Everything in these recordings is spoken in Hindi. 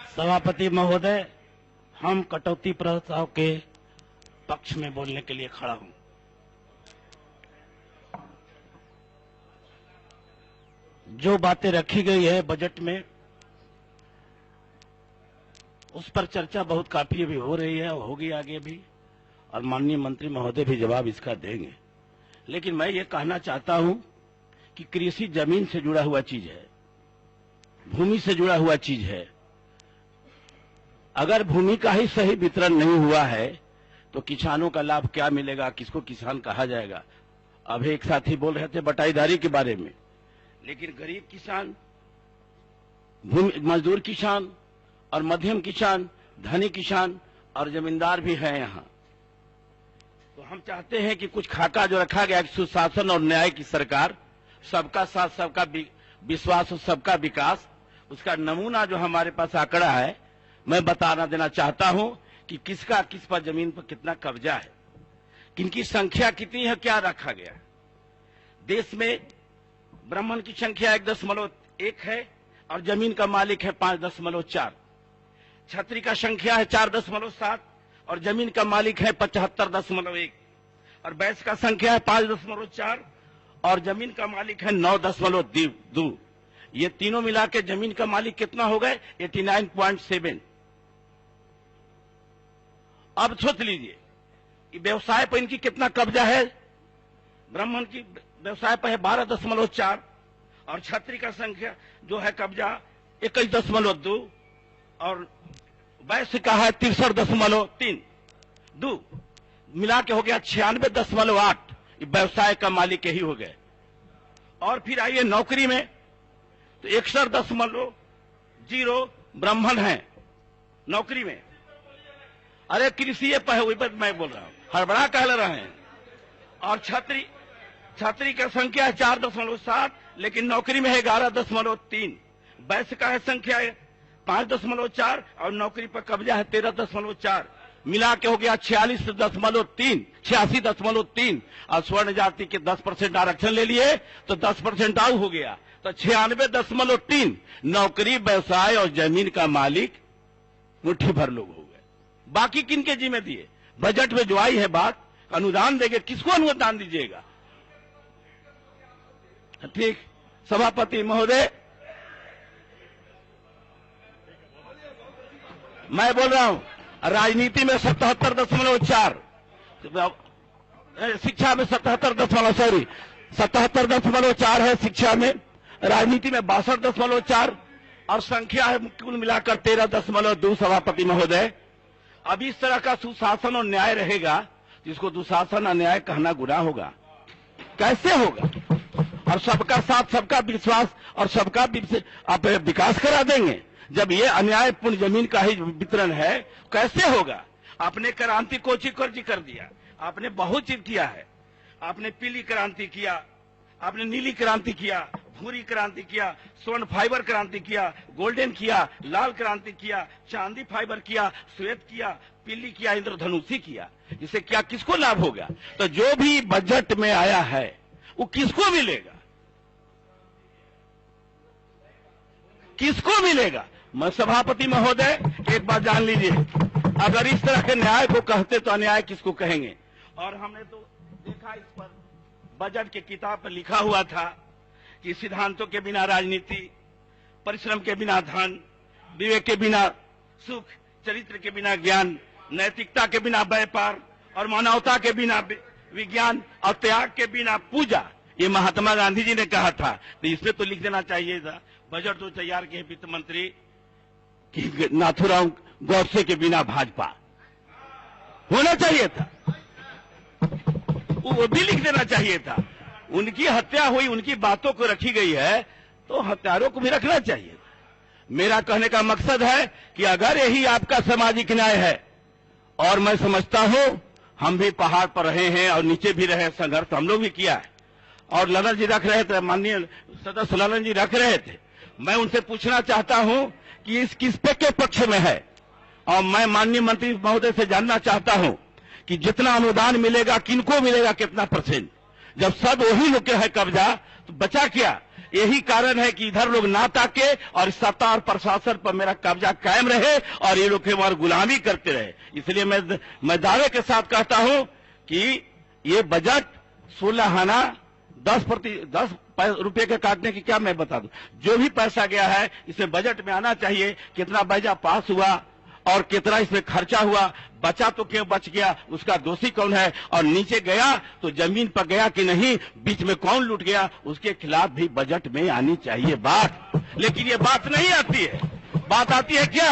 सभापति महोदय, हम कटौती प्रस्ताव के पक्ष में बोलने के लिए खड़ा हूं। जो बातें रखी गई है बजट में, उस पर चर्चा बहुत काफी अभी हो रही है और होगी आगे भी, और माननीय मंत्री महोदय भी जवाब इसका देंगे। लेकिन मैं ये कहना चाहता हूं कि कृषि जमीन से जुड़ा हुआ चीज है, भूमि से जुड़ा हुआ चीज है। अगर भूमि का ही सही वितरण नहीं हुआ है तो किसानों का लाभ क्या मिलेगा, किसको किसान कहा जाएगा। अभी एक साथी बोल रहे थे बटाईदारी के बारे में, लेकिन गरीब किसान, भूमि मजदूर किसान और मध्यम किसान, धनी किसान और जमींदार भी हैं यहाँ। तो हम चाहते हैं कि कुछ खाका जो रखा गया सुशासन और न्याय की सरकार, सबका साथ, सबका विश्वास और सबका विकास, उसका नमूना जो हमारे पास आंकड़ा है, मैं बताना देना चाहता हूं कि किसका किस पर जमीन पर कितना कब्जा है, किनकी संख्या कितनी है, क्या रखा गया है। देश में ब्राह्मण की संख्या 1.1 है और जमीन का मालिक है 5.4। क्षत्रिय का संख्या है 4.7 और जमीन का मालिक है 75.1 और वैश्य का संख्या है 5.4 और जमीन का मालिक है 9.2। ये तीनों मिला के जमीन का मालिक कितना हो गए? 89.7। अब सोच लीजिए व्यवसाय पर इनकी कितना कब्जा है। ब्राह्मण की व्यवसाय पर है 12.4 और क्षत्रिय का संख्या जो है कब्जा 21.2 और वैश्य का है 63.3। मिला के हो गया 96.8। व्यवसाय का मालिक यही हो गए। और फिर आइए नौकरी में, तो 61.0 ब्राह्मण है नौकरी में। अरे कृषि पर वही पर मैं बोल रहा हूं, हड़बड़ा कह रहे हैं। और छात्री का संख्या है 4.7 लेकिन नौकरी में है 11.3। वैश्य का है संख्या है 5.4 और नौकरी पर कब्जा है 13.4। मिला के हो गया 86.3 और स्वर्ण जाति के 10% आरक्षण ले लिए तो 10% आउ हो गया, तो 96.3। नौकरी, व्यवसाय और जमीन का मालिक मुट्ठी भर लोग हो गए। बाकी किनके जिम्मे दिए? बजट में जो आई है बात, अनुदान देंगे, किसको अनुदान दीजिएगा? ठीक, सभापति महोदय, मैं बोल रहा हूं राजनीति में 77.4, शिक्षा में 77.4 है शिक्षा में, राजनीति में 62.4 और संख्या है कुल मिलाकर 13.2। सभापति महोदय, अब इस तरह का सुशासन और न्याय रहेगा जिसको दुशासन और न्याय कहना गुनाह होगा। कैसे होगा? और सबका साथ, सबका विश्वास और सबका आप विकास करा देंगे जब ये अन्यायपूर्ण जमीन का ही वितरण है, कैसे होगा? आपने क्रांति को चिकोर्जी कर दिया, आपने बहुत चीज किया है। आपने पीली क्रांति किया, आपने नीली क्रांति किया, भूरी क्रांति किया, स्वर्ण फाइबर क्रांति किया, गोल्डन किया, लाल क्रांति किया, चांदी फाइबर किया, श्वेत किया, पीली किया, इंद्रधनुषी किया। इससे क्या किसको लाभ होगा? तो जो भी बजट में आया है वो किसको मिलेगा? किसको मिलेगा? मैं सभापति महोदय एक बात जान लीजिए, अगर इस तरह के न्याय को कहते तो अन्याय किसको कहेंगे? और हमने तो देखा इस पर बजट के किताब पर लिखा हुआ था कि सिद्धांतों के बिना राजनीति, परिश्रम के बिना धन, विवेक के बिना सुख, चरित्र के बिना ज्ञान, नैतिकता के बिना व्यापार और मानवता के बिना विज्ञान और त्याग के बिना पूजा। ये महात्मा गांधी जी ने कहा था। तो इसमें तो लिख देना चाहिए था, बजट तो तैयार किए वित्त मंत्री कि नाथूराम गोडसे के बिना भाजपा होना चाहिए था, वो भी लिख देना चाहिए था। उनकी हत्या हुई, उनकी बातों को रखी गई है तो हत्यारों को भी रखना चाहिए। मेरा कहने का मकसद है कि अगर यही आपका सामाजिक न्याय है, और मैं समझता हूं हम भी पहाड़ पर रहे हैं और नीचे भी रहे, संघर्ष हम लोग भी किया है, और ललन जी रख रहे थे, माननीय सदस्य ललन जी रख रहे थे। मैं उनसे पूछना चाहता हूं कि इस किस पे के पक्ष में है, और मैं माननीय मंत्री महोदय से जानना चाहता हूं कि जितना अनुदान मिलेगा किनको मिलेगा, कितना %? जब सब वही लोग के है कब्जा तो बचा क्या? यही कारण है कि इधर लोग ना ताके और सत्ता और प्रशासन पर मेरा कब्जा कायम रहे और ये लोग हमारी गुलामी करते रहे। इसलिए मैं दावे के साथ कहता हूं कि ये बजट 16 आना 10 रुपए के काटने की क्या मैं बता दूं। जो भी पैसा गया है इसे बजट में आना चाहिए, कितना बजट पास हुआ और कितना इसमें खर्चा हुआ, बचा तो क्यों बच गया, उसका दोषी कौन है, और नीचे गया तो जमीन पर गया कि नहीं, बीच में कौन लूट गया, उसके खिलाफ भी बजट में आनी चाहिए बात। लेकिन ये बात नहीं आती है। बात आती है क्या,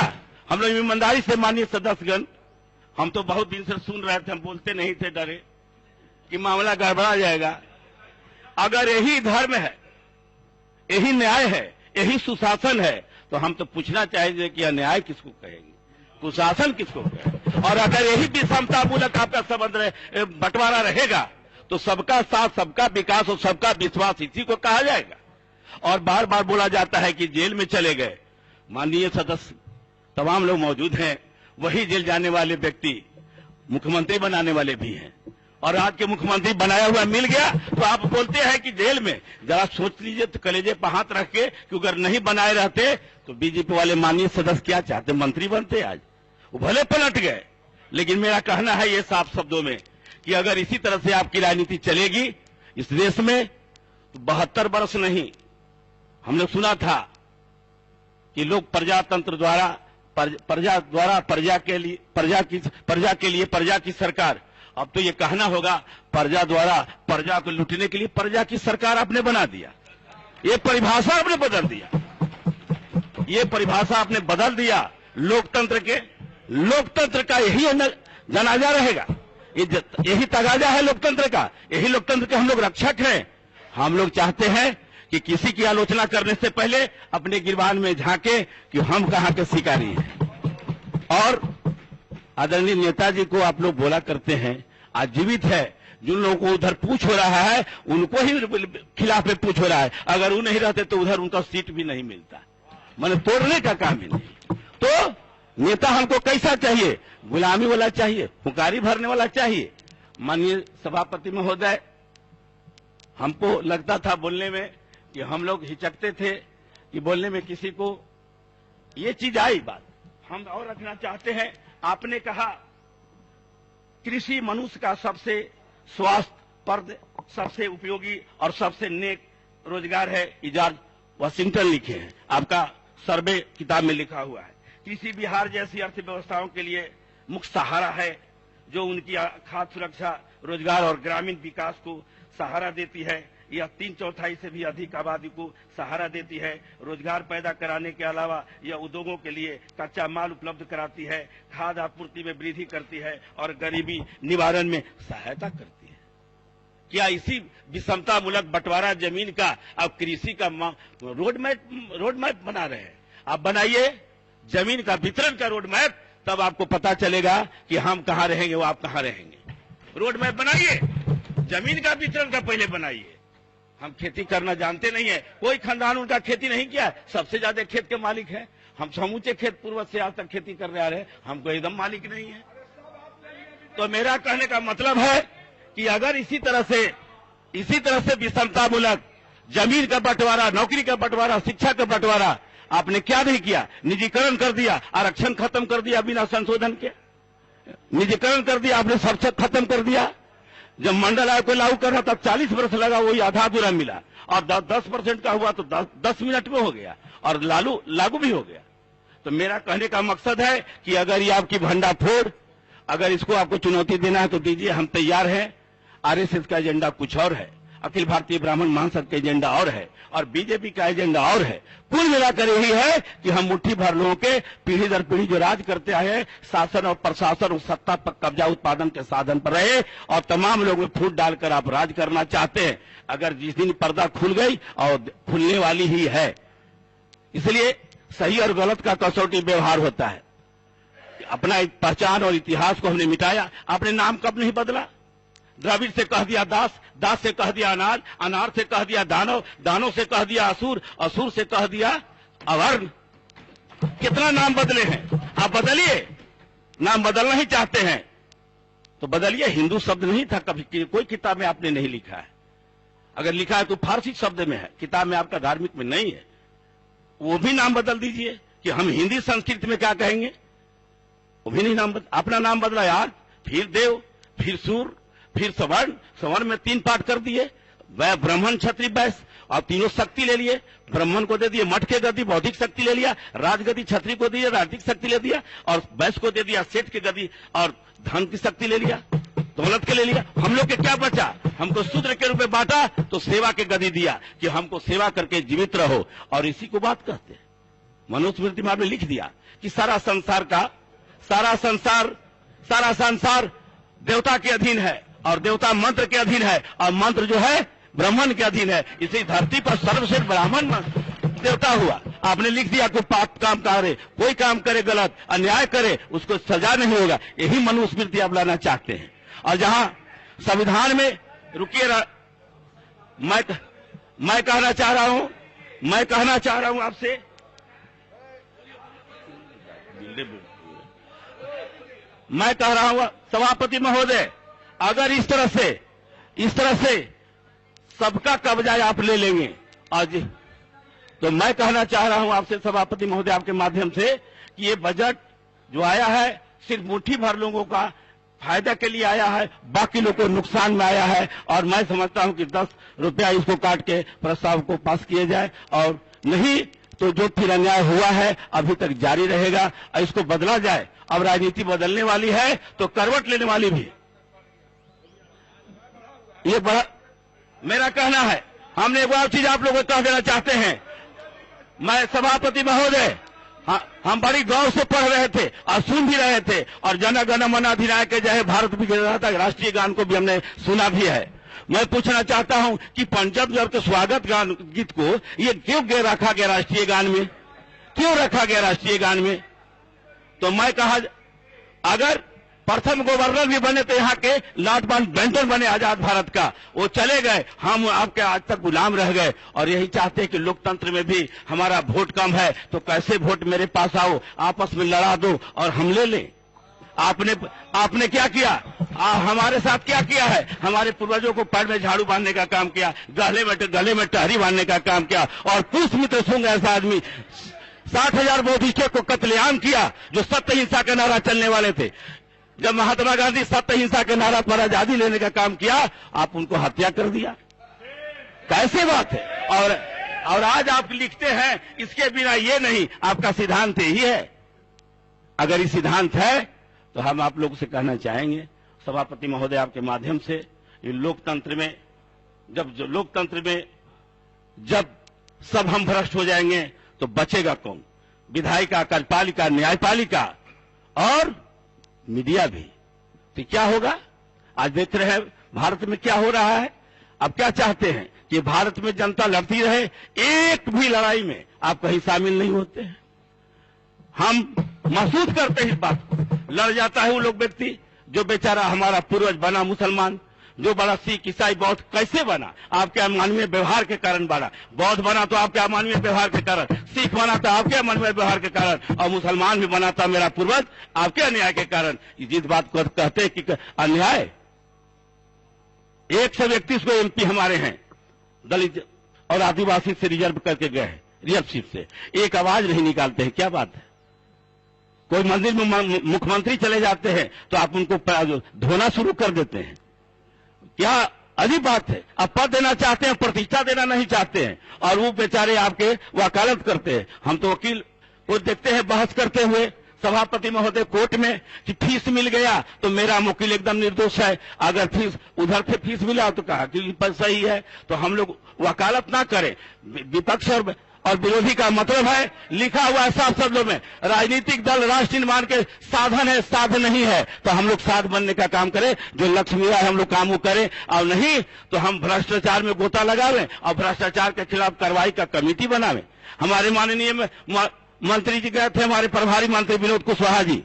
हम लोग ईमानदारी से माननीय सदस्यगण, हम तो बहुत दिन से सुन रहे थे, हम बोलते नहीं थे, डरे कि मामला गड़बड़ा जाएगा। अगर यही धर्म है, यही न्याय है, यही सुशासन है, तो हम तो पूछना चाहेंगे कि अन्याय किसको कहेंगे, कुशासन किसको कहेंगे। और अगर यही विषमतामूलक आपका संबंध बंटवारा रहेगा तो सबका साथ, सबका विकास और सबका विश्वास इसी को कहा जाएगा। और बार बार बोला जाता है कि जेल में चले गए, माननीय सदस्य तमाम लोग मौजूद हैं, वही जेल जाने वाले व्यक्ति मुख्यमंत्री बनाने वाले भी हैं, और आज के मुख्यमंत्री बनाया हुआ मिल गया तो आप बोलते हैं कि जेल में। जरा सोच लीजिए तो कलेजे पर हाथ रख के कि अगर नहीं बनाए रहते तो बीजेपी वाले माननीय सदस्य क्या चाहते, मंत्री बनते आज। वो भले पलट गए, लेकिन मेरा कहना है ये साफ शब्दों में कि अगर इसी तरह से आपकी राजनीति चलेगी इस देश में तो 72 वर्ष नहीं, हमने सुना था कि लोग प्रजातंत्र द्वारा प्रजा के लिए प्रजा की सरकार। अब तो ये कहना होगा प्रजा द्वारा प्रजा को लूटने के लिए प्रजा की सरकार आपने बना दिया। ये परिभाषा आपने बदल दिया, ये परिभाषा आपने बदल दिया। लोकतंत्र का यही जनाजा रहेगा, यही तगाजा है लोकतंत्र का, यही लोकतंत्र के हम लोग रक्षक हैं। हम लोग चाहते हैं कि किसी की आलोचना करने से पहले अपने गिरबान में झांके कि हम कहां के शिकारी हैं। और आदरणीय नेताजी को आप लोग बोला करते हैं, आज जीवित है, जिन लोगों को उधर पूछ हो रहा है उनको ही खिलाफ में पूछ हो रहा है। अगर वो नहीं रहते तो उधर उनका सीट भी नहीं मिलता, मैंने तोड़ने का काम ही नहीं। तो नेता हमको कैसा चाहिए, गुलामी वाला चाहिए, हुंकारी भरने वाला चाहिए। माननीय सभापति महोदय, हमको लगता था बोलने में कि हम लोग हिचकते थे कि बोलने में किसी को ये चीज आई बात, हम और रखना चाहते हैं। आपने कहा कृषि मनुष्य का सबसे स्वास्थ्यप्रद, सबसे उपयोगी और सबसे नेक रोजगार है, जॉर्ज वाशिंगटन लिखे हैं, आपका सर्वे किताब में लिखा हुआ है। कृषि बिहार जैसी अर्थव्यवस्थाओं के लिए मुख्य सहारा है, जो उनकी खाद्य सुरक्षा, रोजगार और ग्रामीण विकास को सहारा देती है। यह 3/4 से भी अधिक आबादी को सहारा देती है। रोजगार पैदा कराने के अलावा यह उद्योगों के लिए कच्चा माल उपलब्ध कराती है, खाद्य आपूर्ति में वृद्धि करती है और गरीबी निवारण में सहायता करती है। क्या इसी विषमतामूलक बंटवारा जमीन का अब कृषि का रोड मैप बना रहे हैं? आप बनाइए जमीन का वितरण का रोड मैप, तब आपको पता चलेगा कि हम कहां रहेंगे, वो आप कहां रहेंगे। रोड मैप बनाइए, जमीन का वितरण का पहले बनाइए। हम खेती करना जानते नहीं है, कोई खानदान उनका खेती नहीं किया, सबसे ज्यादा खेत के मालिक है। हम समूचे खेत पूर्वज से आज तक खेती कर रहे आ रहे, हमको एकदम मालिक नहीं है। तो मेरा कहने का मतलब है कि अगर इसी तरह से विषमतामूलक जमीन का बंटवारा, नौकरी का बंटवारा, शिक्षा का बंटवारा आपने क्या नहीं किया, निजीकरण कर दिया, आरक्षण खत्म कर दिया बिना संशोधन के, निजीकरण कर दिया आपने, सब खत्म कर दिया। जब मंडल आयोग को लागू करना तब 40 वर्ष लगा, वही आधा अधूरा मिला, और 10% का हुआ तो 10 मिनट में हो गया और लागू भी हो गया। तो मेरा कहने का मकसद है कि अगर ये आपकी भंडाफोड़, अगर इसको आपको चुनौती देना है तो दीजिए, हम तैयार हैं। आरएसएस का एजेंडा कुछ और है, अखिल भारतीय ब्राह्मण महासंघ का एजेंडा और है, और बीजेपी का एजेंडा और है। कुल मिलाकर यही है कि हम मुट्ठी भर लोगों के पीढ़ी दर पीढ़ी जो राज करते आए हैं, शासन और प्रशासन और सत्ता पर कब्जा उत्पादन के साधन पर रहे, और तमाम लोगों में फूट डालकर आप राज करना चाहते हैं। अगर जिस दिन पर्दा खुल गई, और खुलने वाली ही है, इसलिए सही और गलत का कसौटी व्यवहार होता है। अपना पहचान और इतिहास को हमने मिटाया। आपने नाम कब नहीं बदला? द्रविड़ से कह दिया दास, दास से कह दिया अनार, अनार से कह दिया दानव, दानव से कह दिया असुर, असुर से कह दिया अवर्ण। कितना नाम बदले हैं, आप बदलिए। नाम बदलना ही चाहते हैं तो बदलिए। हिंदू शब्द नहीं था कभी, कोई किताब में आपने नहीं लिखा है। अगर लिखा है तो फारसी शब्द में है, किताब में आपका धार्मिक में नहीं है, वो भी नाम बदल दीजिए कि हम हिंदी संस्कृत में क्या कहेंगे, वो भी नहीं नाम अपना नाम बदला यार। फिर देव, फिर सूर, फिर सवर्ण, सवर्ण में 3 पाठ कर दिए, वह ब्राह्मण क्षत्रिय वैश्य, और तीनों शक्ति ले लिए। ब्राह्मण को दे दिए मठ के गति, बौद्धिक शक्ति ले लिया, राजगति क्षत्रिय को दिया, राजनीतिक शक्ति ले दिया, और वैश्य को दे दिया सेठ की गति और धन की शक्ति ले लिया, दौलत के ले लिया। हम लोग के क्या बचा, हमको शूद्र के रूप में बांटा तो सेवा के गति दिया कि हमको सेवा करके जीवित रहो, और इसी को बात कहते हैं। मनुस्मृति में आपने लिख दिया कि सारा संसार देवता के अधीन है, और देवता मंत्र के अधीन है, और मंत्र जो है ब्राह्मण के अधीन है। इसी धरती पर सर्वश्रेष्ठ ब्राह्मण देवता हुआ। आपने लिख दिया कोई पाप काम करे, कोई काम करे गलत, अन्याय करे, उसको सजा नहीं होगा। यही मनुस्मृति आप लाना चाहते हैं। और जहां संविधान में, रुकिए, मैं कहना चाह रहा हूं आपसे, मैं कह रहा हूं सभापति महोदय, अगर इस तरह से सबका कब्जा आप ले लेंगे आज, तो मैं कहना चाह रहा हूं आपसे सभापति महोदय आपके माध्यम से कि ये बजट जो आया है सिर्फ मुट्ठी भर लोगों का फायदा के लिए आया है, बाकी लोगों को नुकसान में आया है। और मैं समझता हूं कि 10 रुपया इसको काट के प्रस्ताव को पास किए जाए, और नहीं तो जो फिर अन्याय हुआ है अभी तक जारी रहेगा, और इसको बदला जाए। अब राजनीति बदलने वाली है तो करवट लेने वाली भी, ये बड़ा मेरा कहना है। हमने एक और चीज आप लोगों को कह देना चाहते हैं, मैं सभापति महोदय, हम बड़ी गौर से पढ़ रहे थे और सुन भी रहे थे, और जन गण मन अधिनायक जय भारत विजय राष्ट्रीय गान को भी हमने सुना भी है। मैं पूछना चाहता हूं कि पंजाब जब के स्वागत गान गीत को ये क्यों रखा गया राष्ट्रीय गान में, क्यों रखा गया राष्ट्रीय गान में? तो मैं कहा, अगर प्रथम गवर्नर भी बने तो यहाँ के लॉर्ड माउंटबेटन बने आजाद भारत का, वो चले गए, हम आपके आज तक गुलाम रह गए। और यही चाहते हैं कि लोकतंत्र में भी हमारा वोट कम है तो कैसे वोट मेरे पास आओ, आपस में लड़ा दो और हम ले लें। आपने क्या किया, हमारे साथ क्या किया है? हमारे पूर्वजों को पैर में झाड़ू बांधने का काम किया, गले में टहरी बांधने का काम किया, और पुष्पमित्र सुंग ऐसा आदमी 60,000 बौद्धिस्टों को कत्लेआम किया जो सत्य हिंसा के नारा चलने वाले थे। जब महात्मा गांधी सत्य हिंसा के नारा पर आजादी लेने का काम किया, आप उनको हत्या कर दिया, कैसे बात है? और आज आप लिखते हैं इसके बिना ये नहीं, आपका सिद्धांत यही है। अगर ये सिद्धांत है तो हम आप लोगों से कहना चाहेंगे सभापति महोदय आपके माध्यम से, ये लोकतंत्र में जब सब हम भ्रष्ट हो जाएंगे तो बचेगा कौन? विधायिका, कार्यपालिका, न्यायपालिका और मीडिया भी। तो क्या होगा? आज देख रहे हैं भारत में क्या हो रहा है। अब क्या चाहते हैं कि भारत में जनता लड़ती रहे, एक भी लड़ाई में आप कहीं शामिल नहीं होते हैं। हम महसूस करते हैं इस बात को। लड़ जाता है वो लोग व्यक्ति जो बेचारा हमारा पूर्वज बना मुसलमान, जो बड़ा सिख, ईसाई, बौद्ध कैसे बना? आपके अमानवीय व्यवहार के कारण बना। बौद्ध बना तो आपके अमानवीय व्यवहार के कारण, सिख बना तो आपके अमानवीय व्यवहार के कारण, और मुसलमान भी बना था मेरा पूर्वज आपके अन्याय के कारण। जिस बात को कहते हैं कि अन्याय, 131 को एमपी हमारे हैं दलित और आदिवासी से रिजर्व करके गए हैं, रिजर्वशिप से, एक आवाज नहीं निकालते हैं। क्या बात है? कोई मंदिर में मुख्यमंत्री चले जाते हैं तो आप उनको धोना शुरू कर देते हैं। क्या अजीब बात है। अब पद देना चाहते हैं, प्रतिष्ठा देना नहीं चाहते हैं, और वो बेचारे आपके वकालत करते हैं। हम तो वकील को देखते हैं बहस करते हुए सभापति महोदय कोर्ट में कि फीस मिल गया तो मेरा वकील एकदम निर्दोष है, अगर फीस उधर से फीस मिला तो कहा कि सही है। तो हम लोग वकालत ना करें। विपक्ष और विरोधी का मतलब है, लिखा हुआ है साफ शब्दों में, राजनीतिक दल राष्ट्र निर्माण के साधन है, साधन नहीं है। तो हम लोग साध बनने का काम करें, जो लक्ष्य मिला है हम लोग काम वो करें, और नहीं तो हम भ्रष्टाचार में गोता लगा लें और भ्रष्टाचार के खिलाफ कार्रवाई का कमेटी बनावें। हमारे माननीय मंत्री जी गए थे, हमारे प्रभारी मंत्री विनोद कुशवाहा जी,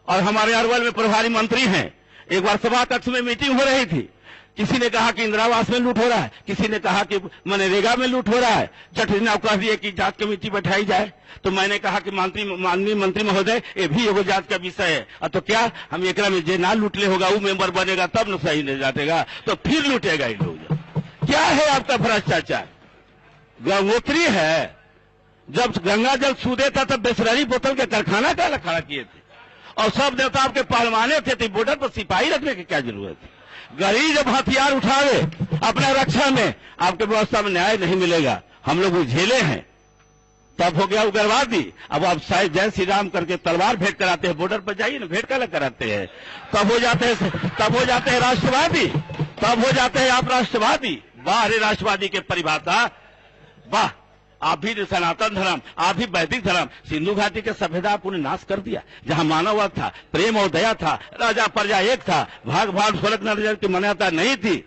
और हमारे अरवल में प्रभारी मंत्री हैं। एक बार सभा कक्ष में मीटिंग हो रही थी, किसी ने कहा कि इंदिरा आवास में लूट हो रहा है, किसी ने कहा कि मनरेगा में लूट हो रहा है। चटर्जी कह दिए कि जांच कमेटी बैठाई जाए। तो मैंने कहा कि माननीय मंत्री महोदय, ये भी एगो जांच का विषय है। तो क्या हम एकरा में जे ना लूटले होगा वो मेंबर बनेगा तब न सही नहीं जाटेगा, तो फिर लूटेगा ये लोग। क्या है आपका भ्रष्टाचार? गंगोत्री है, जब गंगा जल सूदे था तब बिसलरी बोतल के कारखाना का खड़ा किए थे, और सब देवता आपके पहलवाने थे, तो बॉर्डर पर सिपाही रखने की क्या जरूरत है? गरीब जब हथियार उठावे अपने रक्षा में, आपके व्यवस्था में न्याय नहीं मिलेगा। हम लोग झेले हैं, तब हो गया उग्रवादी। अब आप शायद जय श्री राम करके तलवार भेंट कराते हैं, बॉर्डर पर जाइए ना, भेंट कर कराते हैं, तब हो जाते हैं राष्ट्रवादी, तब हो जाते हैं आप राष्ट्रवादी। वाह रे राष्ट्रवादी के परिभाषा, वाह! आप भी सनातन धर्म, आप भी वैदिक धर्म, सिंधु घाटी के सभ्यता आपने नाश कर दिया। जहां मानववाद था, प्रेम और दया था, राजा प्रजा एक था, भाग भाग स्वर्ग नरक की मान्यता नहीं थी,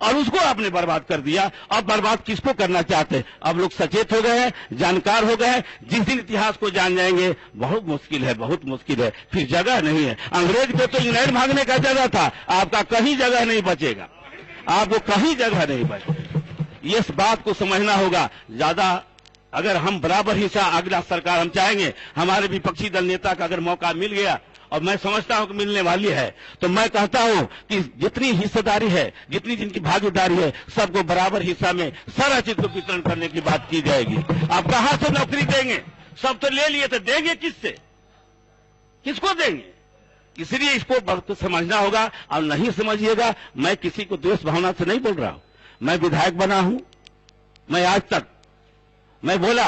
और उसको आपने बर्बाद कर दिया। अब बर्बाद किसको करना चाहते हैं? अब लोग सचेत हो गए हैं, जानकार हो गए हैं। जिस दिन इतिहास को जान जाएंगे, बहुत मुश्किल है, बहुत मुश्किल है, फिर जगह नहीं है। अंग्रेज को तो इंग्लैंड भागने का जगह था, आपका कहीं जगह नहीं बचेगा, आपको कहीं जगह नहीं बचेगा। इस बात को समझना होगा। ज्यादा अगर हम बराबर हिस्सा अगला सरकार हम चाहेंगे, हमारे विपक्षी दल नेता का अगर मौका मिल गया, और मैं समझता हूं कि मिलने वाली है, तो मैं कहता हूं कि जितनी हिस्सेदारी है, जितनी जिनकी भागीदारी है, सबको बराबर हिस्सा में सारा चीज को वितरण करने की बात की जाएगी। आप कहां से नौकरी देंगे? सब तो ले लिए, तो देंगे किससे? किसको देंगे? इसलिए इसको समझना होगा। और नहीं समझिएगा, मैं किसी को द्वेष भावना से नहीं बोल रहा हूं। मैं विधायक बना हूं, मैं आज तक मैं बोला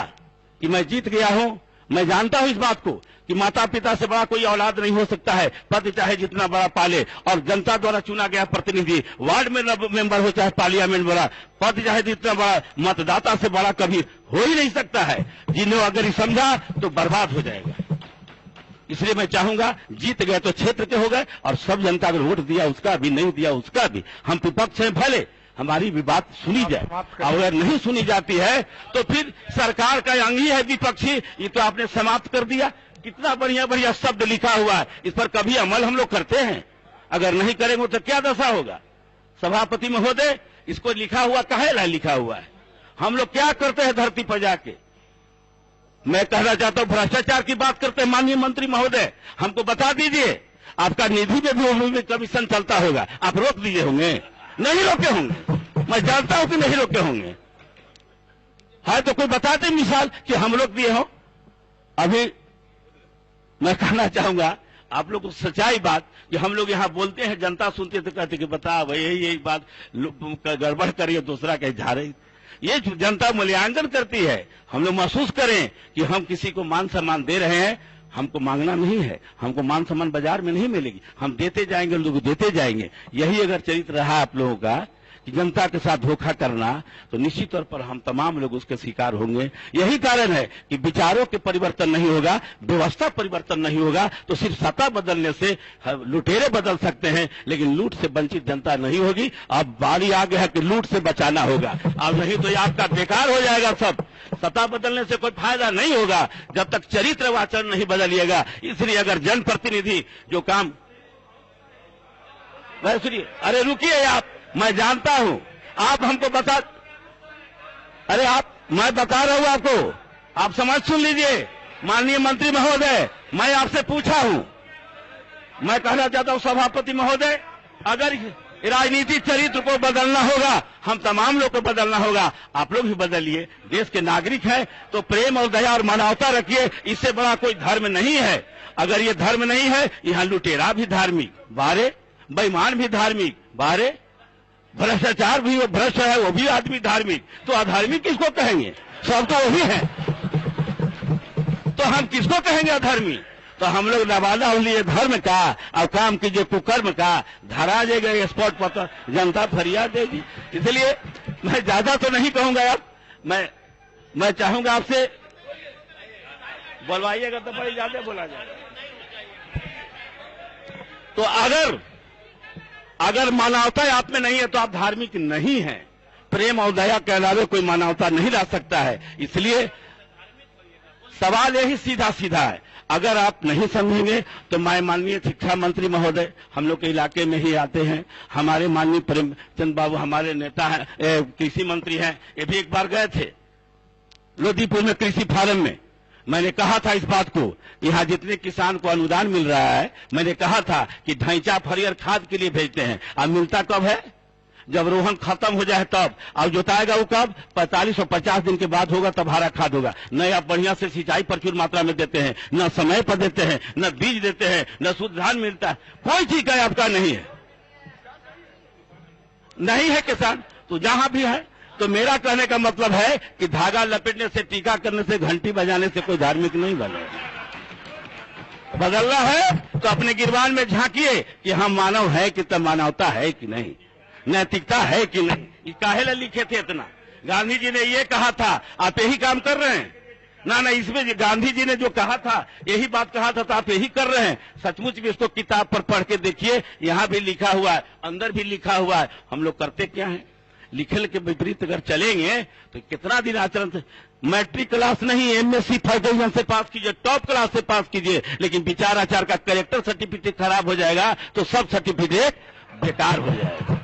कि मैं जीत गया हूं। मैं जानता हूं इस बात को कि माता पिता से बड़ा कोई औलाद नहीं हो सकता है। पद चाहे जितना बड़ा पाले, और जनता द्वारा चुना गया प्रतिनिधि, वार्ड में मेंबर हो चाहे पार्लियामेंट बड़ा, पद चाहे जितना बड़ा, मतदाता से बड़ा कभी हो ही नहीं सकता है। जिन्हें अगर ही समझा तो बर्बाद हो जाएगा। इसलिए मैं चाहूंगा, जीत गए तो क्षेत्र के हो गए, और सब जनता अगर वोट दिया उसका भी, नहीं दिया उसका भी, हम विपक्ष हैं, भले हमारी भी बात सुनी जाए। अगर नहीं सुनी जाती है तो फिर सरकार का अंग ही है विपक्षी। ये तो आपने समाप्त कर दिया। कितना बढ़िया बढ़िया शब्द लिखा हुआ है, इस पर कभी अमल हम लोग करते हैं? अगर नहीं करेंगे तो क्या दशा होगा? सभापति महोदय, इसको लिखा हुआ काहे लिखा हुआ है? हम लोग क्या करते हैं धरती पर जाके? मैं कहना चाहता हूं, भ्रष्टाचार की बात करते हैं माननीय मंत्री महोदय, हमको बता दीजिए। आपका निधि में भी कमीशन चलता होगा, आप रोक दिए होंगे? नहीं रोके होंगे, मैं जानता हूं कि नहीं रोके होंगे। है तो कोई बताते मिसाल कि हम लोग दिए हो? अभी मैं कहना चाहूंगा आप लोग को सच्चाई बात कि हम लोग यहां बोलते हैं, जनता सुनती है तो कहते कि बता भाई यही बात गड़बड़ करिए, दूसरा कहीं जा रही। ये जनता मूल्यांकन करती है। हम लोग महसूस करें कि हम किसी को मान सम्मान दे रहे हैं। हमको मांगना नहीं है, हमको मान सम्मान बाजार में नहीं मिलेगी, हम देते जाएंगे, लोग देते जाएंगे। यही अगर चरित्र रहा आप लोगों का कि जनता के साथ धोखा करना, तो निश्चित तौर पर हम तमाम लोग उसके शिकार होंगे। यही कारण है कि विचारों के परिवर्तन नहीं होगा, व्यवस्था परिवर्तन नहीं होगा, तो सिर्फ सत्ता बदलने से लुटेरे बदल सकते हैं, लेकिन लूट से वंचित जनता नहीं होगी। अब बारी आ गया है कि लूट से बचाना होगा, अब नहीं तो ये आपका बेकार हो जाएगा। सब सत्ता बदलने से कोई फायदा नहीं होगा जब तक चरित्र व आचरण नहीं बदलिएगा। इसलिए अगर जनप्रतिनिधि जो काम, सुनिए, अरे रुकिए आप, मैं जानता हूं आप हमको बता, अरे आप, मैं बता रहा हूं आपको, आप समझ सुन लीजिए। माननीय मंत्री महोदय, मैं आपसे पूछा हूं, मैं कहना चाहता हूं सभापति महोदय, अगर राजनीति चरित्र को बदलना होगा, हम तमाम लोग को बदलना होगा, आप लोग भी बदलिए। देश के नागरिक हैं तो प्रेम और दया और मानवता रखिए, इससे बड़ा कोई धर्म नहीं है। अगर ये धर्म नहीं है, यहां लुटेरा भी धार्मिक बारे, बेईमान भी धार्मिक बारे, भ्रष्टाचार भी भ्रष्ट है वो भी आदमी धार्मिक, तो अधार्मिक किसको कहेंगे? सब तो वही है, तो हम किसको कहेंगे अधर्मी? तो हम लोग नवादा हो लिए धर्म का और काम कीजिए कुकर्म का, धरा जाएगा स्पॉट पर जनता फरियाद देगी। इसलिए मैं ज्यादा तो नहीं कहूंगा। अब मैं चाहूंगा आपसे, बोलवाइएगा तो बड़ी ज्यादा बोला जाएगा। तो अगर मानवता आप में नहीं है तो आप धार्मिक नहीं है। प्रेम और दया के अलावा कोई मानवता नहीं ला सकता है। इसलिए सवाल यही सीधा सीधा है, अगर आप नहीं समझेंगे तो मैं माननीय शिक्षा मंत्री महोदय, हम लोग के इलाके में ही आते हैं, हमारे माननीय प्रेमचंद बाबू हमारे नेता हैं, कृषि मंत्री हैं, ये भी एक बार गए थे लोधीपुर में कृषि फार्म में। मैंने कहा था इस बात को, यहाँ जितने किसान को अनुदान मिल रहा है, मैंने कहा था कि ढांचा फरियर खाद के लिए भेजते हैं, अब मिलता कब है? जब रोहन खत्म हो जाए तब, और जोताएगा वो कब? 45 और 50 दिन के बाद होगा, तब हरा खाद होगा। न आप बढ़िया से सिंचाई प्रचुर मात्रा में देते हैं, न समय पर देते हैं, न बीज देते हैं, न शुद्ध धान मिलता है, कोई चीज का आपका नहीं है, नहीं है किसान। तो जहां भी है, तो मेरा कहने का मतलब है कि धागा लपेटने से, टीका करने से, घंटी बजाने से कोई धार्मिक नहीं बनेगा। बदलना है तो अपने गिरबान में झांकिए कि हम मानव है कि तब मानवता है कि नहीं, नैतिकता है कि नहीं। ये काहे ला लिखे थे इतना? गांधी जी ने ये कहा था, आप यही काम कर रहे हैं ना? इसमें गांधी जी ने जो कहा था, यही बात कहा था, तो आप यही कर रहे हैं। सचमुच भी इसको किताब पर पढ़ के देखिए, यहाँ भी लिखा हुआ है, अंदर भी लिखा हुआ है। हम लोग करते क्या है? लिखल के विपरीत अगर चलेंगे तो कितना दिन आचरण से, मैट्रिक क्लास नहीं, एमएससी फर्स्ट डिवीजन से पास कीजिए, टॉप क्लास से पास कीजिए, लेकिन विचार आचार का कैरेक्टर सर्टिफिकेट खराब हो जाएगा तो सब सर्टिफिकेट बेकार हो जाएगा।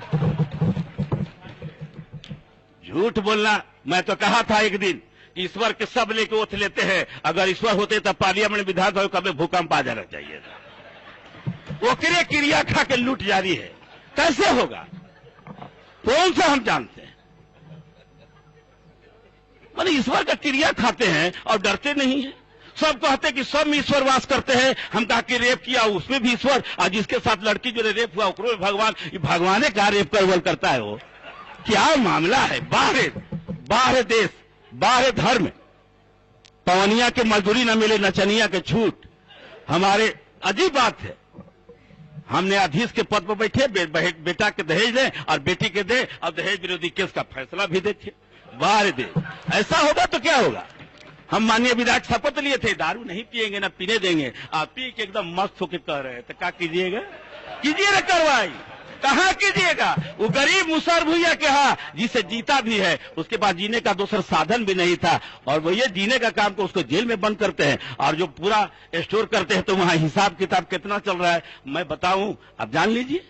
झूठ बोलना, मैं तो कहा था एक दिन, ईश्वर के सब लेके ओथ लेते हैं, अगर ईश्वर होते तब पार्लियामेंट विधानसभा कभी भूकंप आ जाना चाहिए था। ओकरे क्रिया खा के लूट जारी है, कैसे होगा? कौन सा हम जानते हैं? माने ईश्वर का क्रिया खाते हैं और डरते नहीं है। सब कहते कि सब में ईश्वर वास करते हैं। हम कहा कि रेप किया उसमें भी ईश्वर, और जिसके साथ लड़की जो रेप हुआ उसमें भगवान। भगवान का रेप कर करता है वो? क्या मामला है? बाहर देश, बाहर धर्म, पवनिया के मजदूरी न मिले, नचनिया के छूट। हमारे अजीब बात है, हमने अधीश के पद पर बैठे, बेटा के दहेज दें और बेटी के दे, और दहेज विरोधी केस का फैसला भी देखिए। बाहर देश ऐसा होगा तो क्या होगा? हम माननीय विधायक शपथ लिए थे, दारू नहीं पिएंगे, ना पीने देंगे। आप पी के एकदम मस्त होकर कह रहे हैं, तो क्या कीजिएगा? कीजिए ना कार्रवाई, कहां कीजिएगा? वो गरीब मुसहर भुइया के हा, जिसे जीता भी है, उसके पास जीने का दूसरा साधन भी नहीं था, और वो ये जीने का काम को उसको जेल में बंद करते हैं, और जो पूरा स्टोर करते हैं तो वहां हिसाब किताब कितना चल रहा है मैं बताऊं, आप जान लीजिए।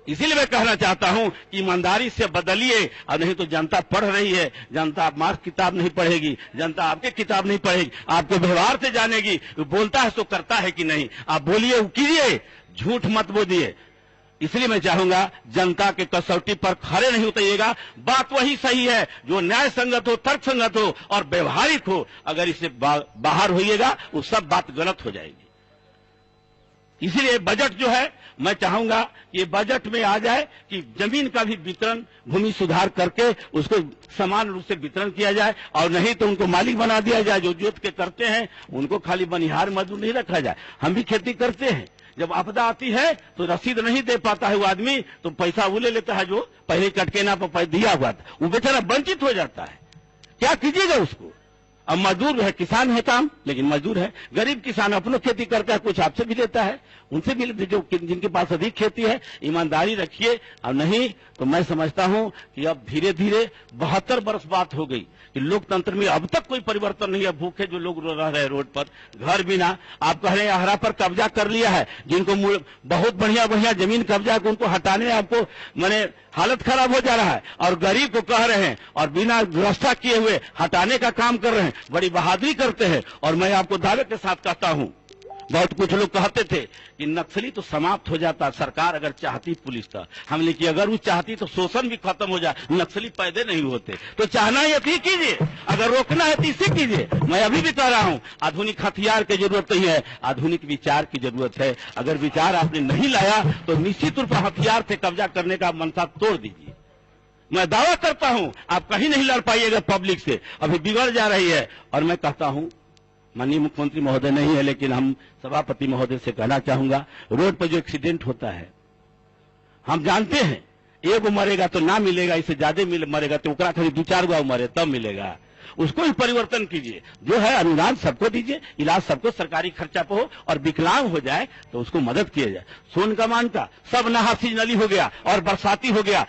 इसीलिए मैं कहना चाहता हूं कि ईमानदारी से बदलिए, और नहीं तो जनता पढ़ रही है, जनता आप मार्क्स किताब नहीं पढ़ेगी, जनता आपके किताब नहीं पढ़ेगी, आपके व्यवहार से जानेगी, बोलता है तो करता है कि नहीं। आप बोलिए, कीजिए, झूठ मत बोलिए। इसलिए मैं चाहूंगा जनता के कसौटी पर खड़े नहीं उतरिएगा। बात वही सही है जो न्याय संगत हो, तर्क संगत हो और व्यवहारिक हो। अगर इससे बाहर होइएगा वो सब बात गलत हो जाएगी। इसीलिए बजट जो है, मैं चाहूंगा ये बजट में आ जाए कि जमीन का भी वितरण, भूमि सुधार करके उसको समान रूप से वितरण किया जाए, और नहीं तो उनको मालिक बना दिया जाए। जो जोत के करते हैं उनको खाली बनिहार मजदूर नहीं रखा जाए। हम भी खेती करते हैं, जब आपदा आती है तो रसीद नहीं दे पाता है वो आदमी, तो पैसा वो ले लेता है जो पहले कटकेना पर दिया हुआ था, वो बेचारा वंचित हो जाता है। क्या कीजिएगा उसको? अब मजदूर है, किसान है काम, लेकिन मजदूर है। गरीब किसान अपनों खेती करता है, कुछ आपसे भी लेता है, उनसे भी जो जिनके पास अधिक खेती है। ईमानदारी रखिए, और नहीं तो मैं समझता हूं कि अब धीरे धीरे 72 वर्ष बात हो गई कि लोकतंत्र में अब तक कोई परिवर्तन नहीं है। भूखे जो लोग रह रहे हैं रोड पर, घर बिना। आप कह रहे हैं अहरा पर कब्जा कर लिया है, जिनको बहुत बढ़िया बढ़िया जमीन कब्जा है उनको हटाने में आपको माने हालत खराब हो जा रहा है, और गरीब को कह रहे हैं और बिना व्यवस्था किए हुए हटाने का काम कर रहे हैं। बड़ी बहादुरी करते हैं। और मैं आपको दावे के साथ कहता हूं, बहुत कुछ लोग कहते थे कि नक्सली तो समाप्त हो जाता सरकार अगर चाहती, पुलिस का। हमने कि अगर वो चाहती तो शोषण भी खत्म हो जाए, नक्सली पैदा नहीं होते। तो चाहना है तो कीजिए, अगर रोकना है तो इसे कीजिए। मैं अभी भी कह रहा हूं, आधुनिक हथियार की जरूरत नहीं है, आधुनिक विचार की जरूरत है। अगर विचार आपने नहीं लाया तो निश्चित रूप से हथियार से कब्जा करने का मंशा तोड़ दीजिए। मैं दावा करता हूं आप कहीं नहीं लड़ पाइएगा पब्लिक से, अभी बिगड़ जा रही है। और मैं कहता हूं, माननीय मुख्यमंत्री महोदय नहीं है, लेकिन हम सभापति महोदय से कहना चाहूंगा, रोड पर जो एक्सीडेंट होता है, हम जानते हैं एगो मरेगा तो ना मिलेगा, इससे ज्यादा मरेगा तो ओकरा खाली 2-4 गो मरे तब मिलेगा। उसको ही परिवर्तन कीजिए। जो है अनुदान सबको दीजिए, इलाज सबको सरकारी खर्चा पे हो, और विकलांग हो जाए तो उसको मदद किया जाए। सोन कमान का सब नहासी नली हो गया और बरसाती हो गया।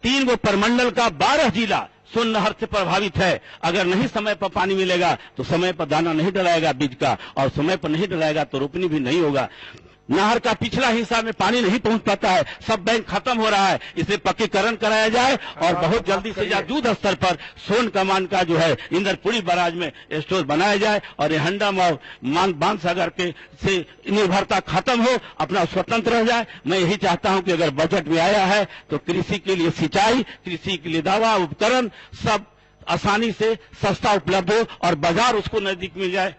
3 गो परमंडल का 12 जिला सोन नहर से प्रभावित है। अगर नहीं समय पर पानी मिलेगा तो समय पर दाना नहीं डलाएगा बीज का, और समय पर नहीं डलाएगा तो रोपनी भी नहीं होगा। नहर का पिछला हिस्सा में पानी नहीं पहुंच पाता है, सब बैंक खत्म हो रहा है, इसे पक्कीकरण कराया जाए और बहुत जल्दी से युद्ध स्तर पर सोन कमान का जो है इंद्रपुरी बराज में स्टोर बनाया जाए और ये हंडम और बांध सागर के से निर्भरता खत्म हो, अपना स्वतंत्र रह जाए। मैं यही चाहता हूं कि अगर बजट में आया है तो कृषि के लिए सिंचाई, कृषि के लिए दवा उपकरण सब आसानी से सस्ता उपलब्ध हो और बाजार उसको नजदीक मिल जाए।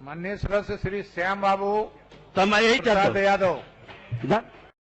माननीय सदस्य श्री श्याम बाबू तो मैं यही चाहता हूं। यादव।